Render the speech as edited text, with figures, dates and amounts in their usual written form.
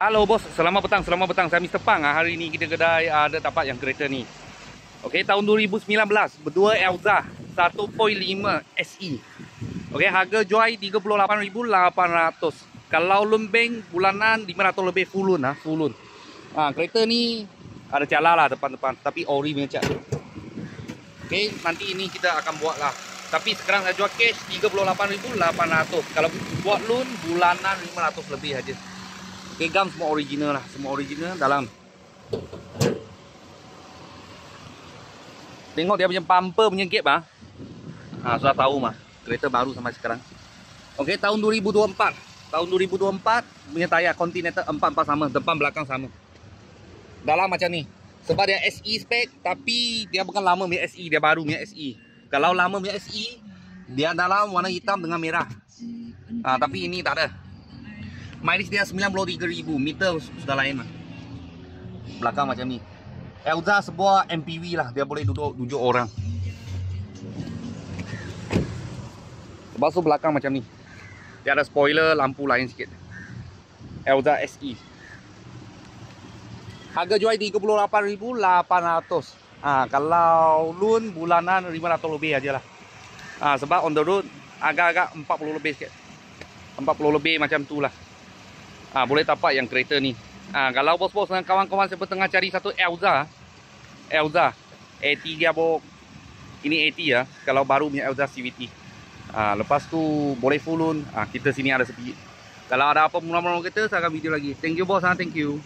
Halo bos, selamat petang, selamat petang. Saya Mr. Pang. Hari ini kita kedai ada dapat yang kereta ni. Okey, tahun 2019, berdua Elza 1.5 SE. Okey, harga jual 38,800. Kalau lembeng bulanan 500 lebih full loan ah, full loan. Kereta ni ada cala lah depan-depan, tapi ori punya cat. Okey, nanti ini kita akan buat lah. Tapi sekarang saya jual cash 38,800. Kalau buat loan bulanan 500 lebih aja. Okey, gam semua original lah, semua original dalam. Tengok dia punya bumper punya gap ah. Sudah tahu mah, kereta baru sampai sekarang. Okey, tahun 2024. Tahun 2024 punya tayar Continental 44 sama, depan belakang sama. Dalam macam ni. Sebab dia SE spec, tapi dia bukan lama punya SE, dia baru punya SE. Kalau lama punya SE, dia dalam warna hitam dengan merah. Tapi ini tak ada. Mileage dia 93,000, meter sudah lain lah. Belakang macam ni. Elza sebuah MPV lah, dia boleh duduk 7 orang. Lepas tu belakang macam ni. Dia ada spoiler, lampu lain sikit. Elza SE. Harga jual 38,800. Kalau loan bulanan 500 lebih aja lah. Sebab on the road agak-agak 40 lebih sikit. 40 lebih macam tu lah. Boleh tapak yang kereta ni. Kalau bos-bos dan kawan-kawan siapa tengah cari satu Elza AT dia ini AT ya. Kalau baru punya Elza CVT. Lepas tu boleh full loan. Kita sini ada sedikit. Kalau ada apa mula-mula kereta saya akan video lagi. Thank you bos, thank you.